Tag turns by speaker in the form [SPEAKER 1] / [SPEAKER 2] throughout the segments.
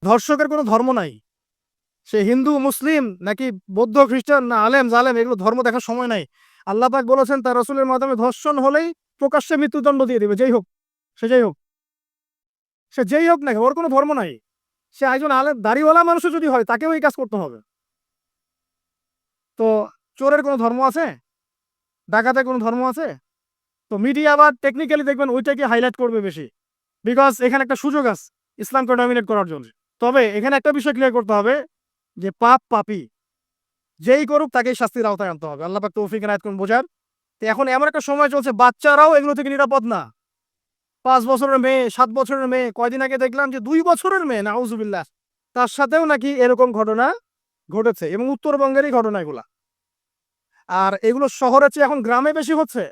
[SPEAKER 1] ধর্ষকের কোনো ধর্ম নাই। সে হিন্দু, মুসলিম নাকি বৌদ্ধ, খ্রিস্টান না আলেম জালেম, এগুলো ধর্ম দেখার সময় নাই। আল্লাহ পাক বলেছেন তার রাসূলের মাধ্যমে ধর্ষণ হলেই প্রকাশ্যে মৃত্যুদণ্ড দিয়ে দিবে, যেই হোক, সে যেই হোক, সে যেই হোক না, ওর কোনো ধর্ম নাই। সে একজন আলেম দাড়িওয়ালা মানুষও যদি হয় তাকেও এই কাজ করতে হবে। তো চোরের কোনো ধর্ম আছে? ডাকাতের কোনো ধর্ম আছে? তো মিডিয়া আবার টেকনিক্যালি দেখবেন ওইটাকে হাইলাইট করবে বেশি, বিকজ এখানে একটা সুযোগ আছে ইসলামকে ডমিনেট করার জন্য। তবে এখানে একটা বিষয় ক্লিয়ার করতে হবে যে পাপ পাপী যেই করুক তাকেই শাস্তির আওতায় আনতে হবে। আল্লাহ পাক তৌফিক এনায়েত করুন বোঝার। তো এখন এমন একটা সময় চলছে বাচ্চারাও এগুলো থেকে নিরাপদ না। 5 বছরের মেয়ে, 7 বছরের মেয়ে, কয়দিন আগে দেখলাম যে 2 বছরের মেয়ে, নাউজুবিল্লাহ, তার সাথেও নাকি এরকম ঘটনা ঘটেছে, এবং উত্তরবঙ্গেরই ঘটনা এগুলা। আর এগুলো শহরের চেয়ে এখন গ্রামে বেশি হচ্ছে।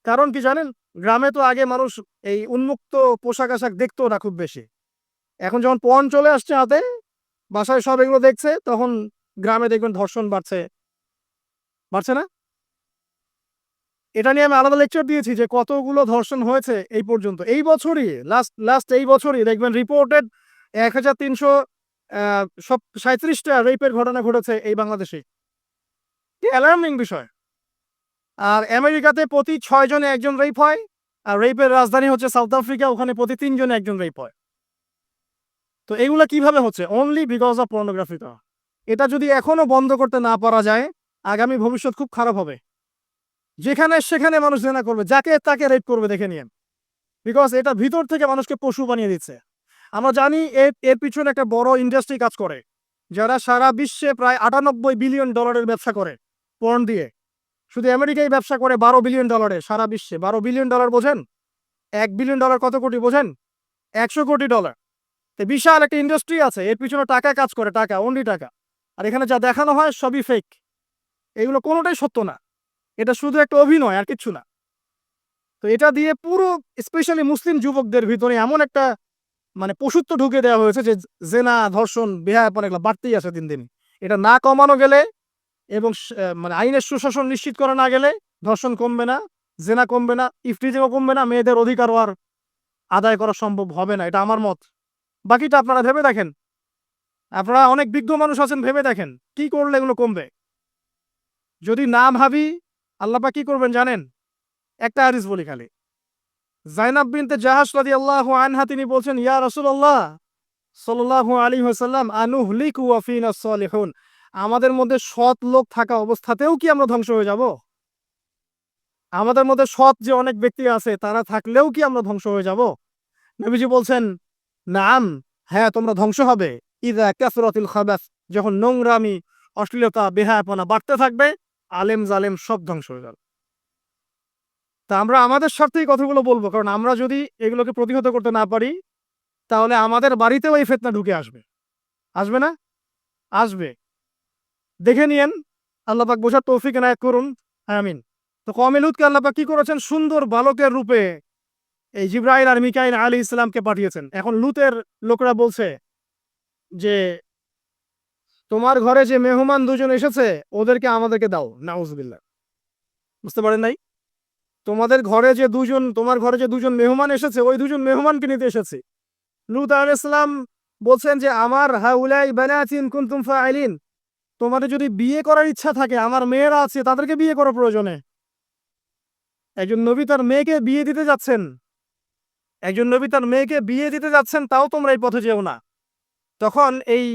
[SPEAKER 1] কারণ কি জানেন, গ্রামে তো আগে মানুষ এই উন্মুক্ত পোশাক আশাক দেখতো না খুব বেশি। এখন যখন পণ চলে আসছে হাতে, বাসায় সব এগুলো দেখছে, তখন গ্রামে দেখবেন ধর্ষণ বাড়ছে, বাড়ছে না? এটা নিয়ে আমি আলাদা লেকচার দিয়েছি যে কতগুলো ধর্ষণ হয়েছে এই পর্যন্ত। এই বছরই লাস্ট এই বছরই দেখবেন রিপোর্টেড 1300 সব 37টা রেপের ঘটনা ঘটেছে এই বাংলাদেশে। কি অ্যালার্মিং বিষয়। আর আমেরিকাতে প্রতি 6 জনে একজন রেপ হয়, আর রেপের রাজধানী হচ্ছে সাউথ আফ্রিকা, ওখানে প্রতি 3 জনে একজন রেপ হয়। তো এগুলা কিভাবে হচ্ছে? অনলি বিকজ অফ পর্নোগ্রাফিটা। এটা যদি এখনো বন্ধ করতে না পারা যায়, আগামী ভবিষ্যৎ খুব খারাপ হবে। যেখানে সেখানে মানুষ জেনা করবে, যাকে তাকে রেপ করবে, দেখে নিয়েন। বিকজ এটা ভিতর থেকে মানুষকে পশু বানিয়ে দিচ্ছে। আমরা জানি এর পিছনে একটা বড় ইন্ডাস্ট্রি কাজ করে, যারা সারা বিশ্বে প্রায় $98 বিলিয়ন ব্যবসা করে পর্ন দিয়ে। শুধু আমেরিকায় ব্যবসা করে $12 বিলিয়ন, সারা বিশ্বে $12 বিলিয়ন বোঝেন? $1 বিলিয়ন কত কোটি বোঝেন? $100 কোটি। তো বিশাল একটা ইন্ডাস্ট্রি আছে, এর পিছনে টাকা কাজ করে, টাকা, অনলি টাকা। আর এখানে যা দেখানো হয় সবই ফেক, এগুলো কোনোটাই সত্য না। এটা শুধু একটা অভিনয়, আর কিচ্ছু না। তো এটা দিয়ে পুরো স্পেশালি মুসলিম যুবকদের ভিতরে এমন একটা মানে পশুত্ব ঢুকে দেওয়া হয়েছে যে জেনা, ধর্ষণ, বেহায়াপনা এগুলো বাড়তেই আছে দিন দিন। এটা না কমানো গেলে এবং মানে আইনের সুশাসন নিশ্চিত করা না গেলে ধর্ষণ কমবে না, জেনা কমবে না, ইফটিজিংও কমবে না, মেয়েদের অধিকারও আর আদায় করা সম্ভব হবে না। এটা আমার মত। বাকিটা আপনারা ভেবে দেখেন। আপনারা অনেক বিজ্ঞ মানুষ আছেন, ভেবে দেখেন কি করলে এগুলো কমবে। যদি না ভাবি, আল্লাহ পাক কি করবেন জানেন? একটা হাদিস বলি খালি। জাইনাব বিনতে জাহাশ রাদিয়াল্লাহু আনহা তিনি বলছেন, ইয়া রাসূলুল্লাহ সাল্লাল্লাহু আলাইহি ওয়াসাল্লাম, আনুহলিকু ওয়া ফিনা সলিহুন, আমাদের মধ্যে সৎ লোক থাকা অবস্থাতেও কি আমরা ধ্বংস হয়ে যাব? আমাদের মধ্যে সৎ যে অনেক ব্যক্তি আছে তারা থাকলেও কি আমরা ধ্বংস হয়ে যাব? নবীজি বলছেন, নাম, হ্যাঁ তোমরা ধ্বংস হবে। ইযা কাসরাতিল খাবাস, যখন নোংরামি, অশ্লীলতা, বেহায়াপনা বাড়তে থাকবে, আলেম জালেম সব ধ্বংস হয়ে যাবে। তা আমরা আমাদের স্বার্থেই কথাগুলো বলবো, কারণ আমরা যদি এগুলোকে প্রতিহত করতে না পারি, তাহলে আমাদের বাড়িতেও এই ফিতনা ঢুকে আসবে। আসবে না? আসবে। দেখে নিয়েন। আল্লাহ পাক বোঝার তৌফিক এনায়েত করুন। আমিন। তো কওমে লূতকে আল্লাহ পাক কি করেছেন? সুন্দর বালকের রূপে এই জিবরাইল আর মিকাইল আলাইহিস সালামকে পাঠিয়েছেন। এখন লূতের লোকরা বলছে যে তোমার ঘরে যে মেহমান দুজন এসেছে ওদেরকে আমাদেরকে দাও। নাউজুবিল্লাহ। বুঝতে পারেন নাই? তোমার ঘরে যে দুজন মেহমান এসেছে, ওই দুজন মেহমানকে নিতে এসেছে। লূত আলাইহিস সালাম বলছেন যে আমার হাউলাই বানাতি ইন কুনতুম ফাইলিন, তোমাদের যদি বিয়ে করার ইচ্ছা থাকে, আমার মেয়েরা আছে, তাদেরকে বিয়ে করা প্রয়োজনে। একজন নবী তার মেয়েকে বিয়ে দিতে যাচ্ছেন, তাও তোমরা এই পথে যেও না। তখন এই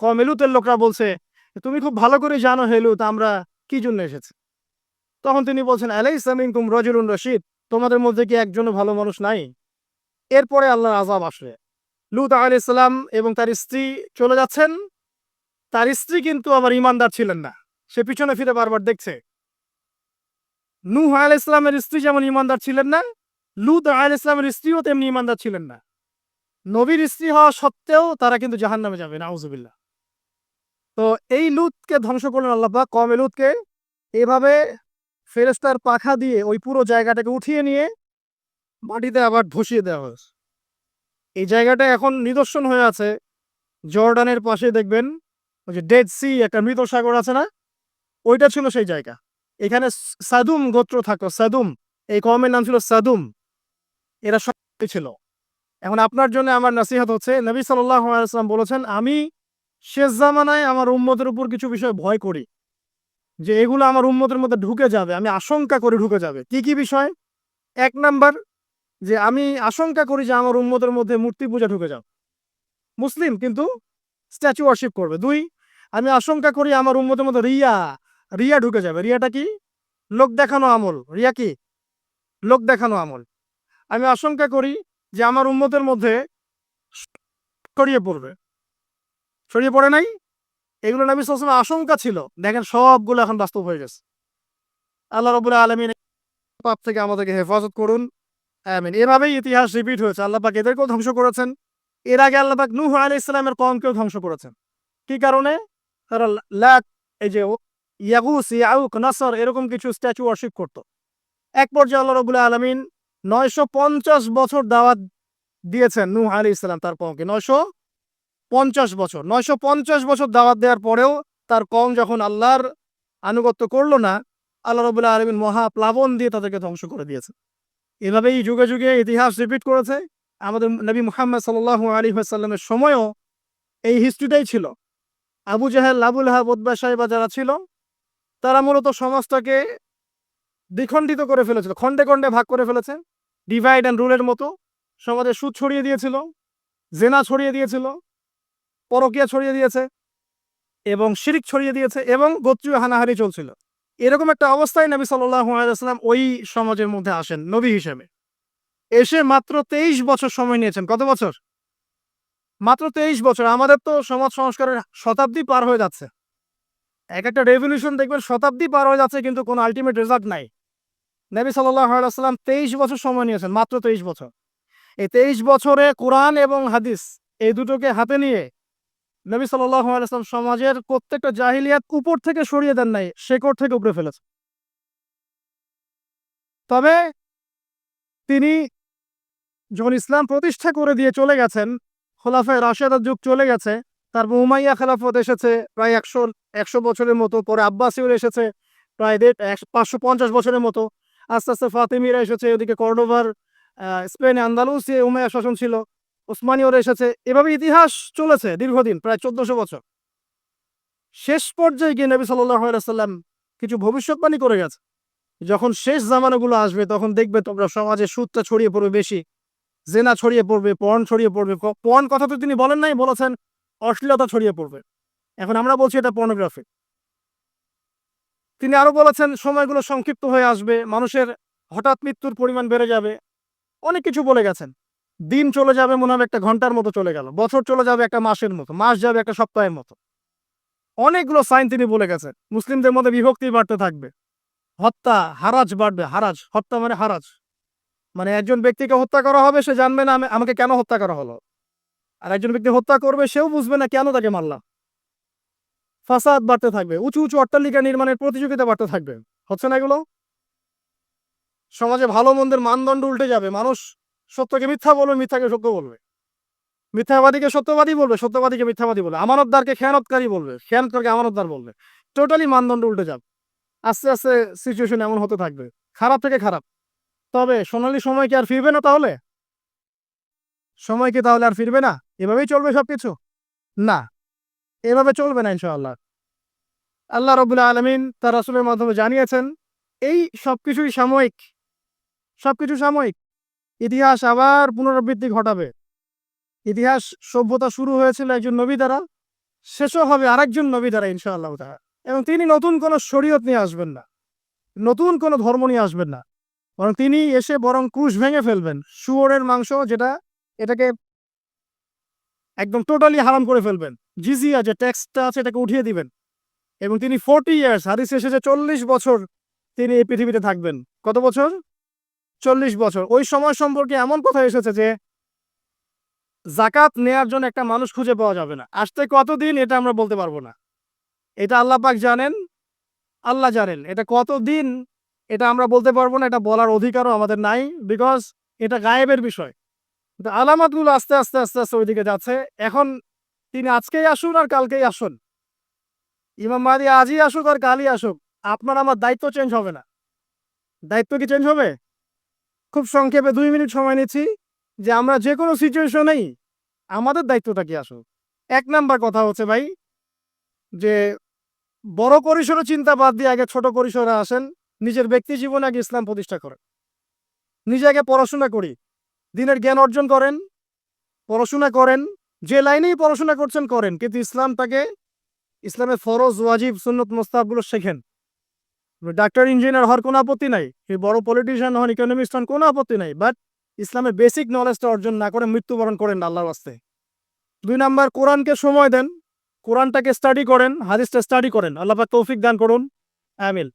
[SPEAKER 1] কওমে লূতের লোকরা বলছে, তুমি খুব ভালো করে জানো হে লূত আমরা কি জন্য এসেছি। তখন তিনি বলছেন, আলাইসা মিনকুম রাজুলুন রশিদ, তোমাদের মধ্যে কি একজনও ভালো মানুষ নাই? এরপরে আল্লাহর আযাব আসবে। লূত আলাইহিস সালাম এবং তার স্ত্রী চলে যাচ্ছেন। তার স্ত্রী কিন্তু আবার ঈমানদার ছিলেন না, সে পিছনে ফিরে বারবার দেখছে। নূহ আলাইহিস সালামের স্ত্রী যেমন ঈমানদার ছিলেন না, লূত আলাইহিস সালামের স্ত্রীও তেমনি ঈমানদার ছিলেন না। নবীর স্ত্রী হওয়া সত্ত্বেও তারা কিন্তু জাহান্নামে যাবে, নাউজুবিল্লাহ। তো এই লূতকে ধ্বংস করলেন আল্লাহ পাক, কওমে লূতকে এভাবে ফেরেশতার পাখা দিয়ে ওই পুরো জায়গাটাকে উঠিয়ে নিয়ে মাটিতে আবার ধসিয়ে দেওয়া হয়েছে। এই জায়গাটা এখন নিদর্শন হয়ে আছে। জর্ডানের পাশে দেখবেন ওই যে ডেড সি, একটা মৃত সাগর আছে না, ওইটা ছিল সেই জায়গা। এখানে সাদুম গোত্র থাকতো, সাদুম, এই কওমের নাম ছিল সাদুম। এরা সব ছিল। এখন আপনার জন্য আমার নসিহত হচ্ছে, নবী সাল্লাল্লাহু আলাইহি ওয়াসাল্লাম বলেছেন, আমি শেষ জামানায় আমার উম্মতের উপর কিছু বিষয় ভয় করি যে এগুলো আমার উম্মতের মধ্যে ঢুকে যাবে, আমি আশঙ্কা করি ঢুকে যাবে। কি কি বিষয়? এক নাম্বার, যে আমি আশঙ্কা করি যে আমার উম্মতের মধ্যে মূর্তি পূজা ঢুকে যাবে, মুসলিম কিন্তু স্ট্যাচু ওয়ার্শিপ করবে। দুই, আমি আশঙ্কা করি আমার উম্মতের মধ্যে রিয়া রিয়া ঢুকে যাবে। রিয়াটা কি? লোক দেখানো আমল। রিয়া কি? লোক দেখানো আমল। আমি আশঙ্কা করি যে আমার উম্মতের মধ্যে ছড়িয়ে পড়বে। ছড়িয়ে পড়ে নাই? এগুলো নবী সাল্লাল্লাহু আলাইহি ওয়াসাল্লামের আশঙ্কা ছিল। দেখেন সবগুলো এখন বাস্তব হয়ে গেছে। আল্লাহ রাব্বুল আলামিন পাপ থেকে আমাদেরকে হেফাজত করুন। আমিন। এভাবেই ইতিহাস রিপিট হয়েছে। আল্লাহ পাক এদেরকেও ধ্বংস করেছেন। এর আগে আল্লাহ পাক নূহ আলাইহিস সালামের কওমকেও ধ্বংস করেছেন। কি কারণে? তারা লাত, এই যে ইয়াগুস, ইয়াউক, নাসর এরকম কিছু স্ট্যাচু ওয়ার্শিপ করত। এক পর্যায়ে আল্লাহ রাব্বুল আলামিন 950 বছর দাওয়াত দিয়েছেন নূহ আলাইহিস সালাম তার কওমকে। 950 বছর। 950 বছর দাওয়াত দেওয়ার পরেও তার কওম যখন আল্লাহর আনুগত্য করল না, আল্লাহ রাব্বুল আলামিন মহা প্লাবন দিয়ে তাদেরকে ধ্বংস করে দিয়েছে। এভাবেই যুগে যুগে ইতিহাস রিপিট করেছে। আমাদের নবী মুহাম্মদ সাল্লাল্লাহু আলাইহি ওয়াসাল্লামের সময়ও এই হিস্ট্রিটাই ছিল। আবু জাহেল, আবু লাহাব, উতবা, সাইবা যারা ছিল, তারা মূলত সমাজটাকে দ্বিখণ্ডিত করে ফেলেছিল, খণ্ডে খণ্ডে ভাগ করে ফেলেছে। ডিভাইড অ্যান্ড রুলের মতো সমাজে সুদ ছড়িয়ে দিয়েছিল, জেনা ছড়িয়ে দিয়েছিল, পরকীয়া ছড়িয়ে দিয়েছে এবং শিরক ছড়িয়ে দিয়েছে এবং গোত্রীয় হানাহানি চলছিল। এরকম একটা অবস্থায় নবী সাল্লাল্লাহু আলাইহি ওয়াসাল্লাম ওই সমাজের মধ্যে আসেন নবী হিসেবে। এসে মাত্র 23 বছর সময় নিয়েছেন। কত বছর? মাত্র 23 বছর। আমাদের তো সমাজ সংস্কারের শতাব্দী পার হয়ে যাচ্ছে। এক একটা রেভলিউশন দেখবেন শতাব্দী পার হয়ে যাচ্ছে, কিন্তু কোনো আল্টিমেট রেজাল্ট নাই। নবী সাল্লাল্লাহু আলাইহি ওয়াসাল্লাম 23 বছর সময় নিয়েছেন, মাত্র 23 বছর। এই 23 বছরে কোরআন এবং হাদিস এই দুটোকে হাতে নিয়ে নবী সাল্লাল্লাহু আলাইহি ওয়াসাল্লাম সমাজের প্রত্যেকটা জাহিলিয়াত উপর থেকে সরিয়ে দেন নাই, শেকড় থেকে উপড়ে ফেলেছে। তবে তিনি যখন ইসলাম প্রতিষ্ঠা করে দিয়ে চলে গেছেন, খোলাফায়ে রাশেদার যুগ চলে গেছে, তারপর উমাইয়া খেলাফত এসেছে প্রায় 100 বছরের মতো, পরে আব্বাসীয়রা এসেছে প্রায় 550 বছরের মতো, আস্তে আস্তে ফাতেমিরা এসেছে, ওদিকে কর্ডোভার স্পেনে আন্দালুসিয়া উমাইয়া শাসন ছিল, ওসমানীয়রা এসেছে। এভাবে ইতিহাস চলেছে দীর্ঘদিন, প্রায় 1400 বছর। শেষ পর্যায়ে গিয়ে নবী সাল্লাল্লাহু আলাইহি ওয়াসাল্লাম কিছু ভবিষ্যৎবাণী করে গেছে, যখন শেষ জামানাগুলো আসবে তখন দেখবে তোমরা সমাজে সুদটা ছড়িয়ে পড়বে বেশি, জেনা ছড়িয়ে পড়বে, পর্ন ছড়িয়ে পড়বে। পর্ন কথা তো তিনি বলেন নাই, বলেছেন অশ্লীলতা ছড়িয়ে পড়বে। এখন আমরা বলছি এটা পর্নোগ্রাফি। তিনি আরো বলেছেন সময়গুলো সংক্ষিপ্ত হয়ে আসবে, মানুষের হঠাৎ মৃত্যুর পরিমাণ বেড়ে যাবে। অনেক কিছু বলে গেছেন। দিন চলে যাবে মনে হবে একটা ঘন্টার মতো চলে গেল, বছর চলে যাবে একটা মাসের মতো, মাস যাবে একটা সপ্তাহের মতো। অনেকগুলো সাইন তিনি বলে গেছেন। মুসলিমদের মধ্যে বিভক্তি বাড়তে থাকবে, হত্যা হারাজ বাড়বে। হারাজ, হত্যা মানে হারাজ, মানে একজন ব্যক্তিকে হত্যা করা হবে, সে জানবে না আমাকে কেন হত্যা করা হলো। আর একজন ব্যক্তি হত্যা করবে, সেও বুঝবে না কেন তাকে মারলাম। ফাসাদ বাড়তে থাকবে, উঁচু উঁচু অট্টালিকা নির্মাণের প্রতিযোগিতা বাড়তে থাকবে। হচ্ছে না এগুলো? সমাজে ভালো মন্দের মানদণ্ড উল্টে যাবে। মানুষ সত্যকে মিথ্যা বলবে, মিথ্যাকে সত্য বলবে, মিথ্যাবাদীকে সত্যবাদী বলবে, সত্যবাদীকে মিথ্যাবাদী বলবে, আমানতদারকে খেয়ানতকারী বলবে, খেয়ানতকারকে আমানতদার বলবে। টোটালি মানদণ্ড উল্টে যাবে। আস্তে আস্তে সিচুয়েশন এমন হতে থাকবে, খারাপ থেকে খারাপ। তবে সোনালী সময় কি আর ফিরবে না? তাহলে সময় কি তাহলে আর ফিরবে না? এভাবেই চলবে সবকিছু? না, এভাবে চলবে না ইনশাআল্লাহ। আল্লাহ রাব্বুল আলামিন তার রাসূলের মাধ্যমে জানিয়েছেন এই সবকিছুই সাময়িক, সবকিছু সাময়িক। ইতিহাস আবার পুনরাবৃত্তি ঘটাবে। ইতিহাস সভ্যতা শুরু হয়েছিল একজন নবী দ্বারা, শেষও হবে আরেকজন নবী দ্বারা ইনশাআল্লাহ তাআলা। এবং তিনি নতুন কোনো শরীয়ত নিয়ে আসবেন না, নতুন কোনো ধর্ম নিয়ে আসবেন না, বরং তিনি এসে বরং ক্রুশ ভেঙে ফেলবেন। শুয়োরের মাংস যেটা, এটাকে একদম টোটালি হারাম করে ফেলবেন। জিজিয়া যে ট্যাক্সটা আছে এটাকে উঠিয়ে দিবেন। এবং তিনি 40 ইয়ার্স, হাদিসে এসেছে 40 বছর তিনি এই পৃথিবীতে থাকবেন। কত বছর? 40 বছর। ওই সময় সম্পর্কে এমন কথা এসেছে যে যাকাত নেয়ার জন্য একটা মানুষ খুঁজে পাওয়া যাবে না। আসতে কতদিন এটা আমরা বলতে পারবো না। এটা আল্লাহ পাক জানেন, আল্লাহ জানেন। এটা কতদিন এটা আমরা বলতে পারবো না, এটা বলার অধিকারও আমাদের নাই, বিকজ এটা গায়েবের বিষয়। কিন্তু আলামতগুলো আস্তে আস্তে আস্তে আস্তে ওইদিকে যাচ্ছে। এখন তিনি আজকেই আসুন আর কালকেই আসুন, ইমাম মাহদী আজই আসুক আর কালই আসুক, আপনার আমার দায়িত্ব চেঞ্জ হবে না। দায়িত্ব কি চেঞ্জ হবে? খুব সংক্ষেপে 2 মিনিট সময় নিচ্ছি। যে আমরা যে কোনো সিচুয়েশনেই আমাদের দায়িত্বটা কি আসো। 1 নাম্বার কথা হচ্ছে ভাই যে বড় পরিসরে চিন্তা বাদ দিয়ে আগে ছোট পরিসরে আসেন। নিজের ব্যক্তি জীবনে আগে ইসলাম প্রতিষ্ঠা করেন। নিজে আগে পড়াশোনা করি, দিনের জ্ঞান অর্জন করেন, পড়াশোনা করেন, যে লাইনেই পড়াশোনা করছেন করেন, কিন্তু ইসলামটাকে, ইসলামের ফরজ, ওয়াজিব, সুন্নত, মুস্তাহাবগুলো শেখেন। ডাক্তার, ইঞ্জিনিয়ার হওয়ার কোনো আপত্তি নাই, বড় পলিটিশিয়ান হন, ইকোনমিস্ট হন, কোনো আপত্তি নাই, বাট ইসলামের বেসিক নলেজটা অর্জন না করে মৃত্যুবরণ করেন না আল্লাহর রাস্তায়। 2 নাম্বার, কোরআনকে সময় দেন, কোরআনটাকে স্টাডি করেন, হাদিসটা স্টাডি করেন। আল্লাহ পাক তৌফিক দান করুন, আমিন।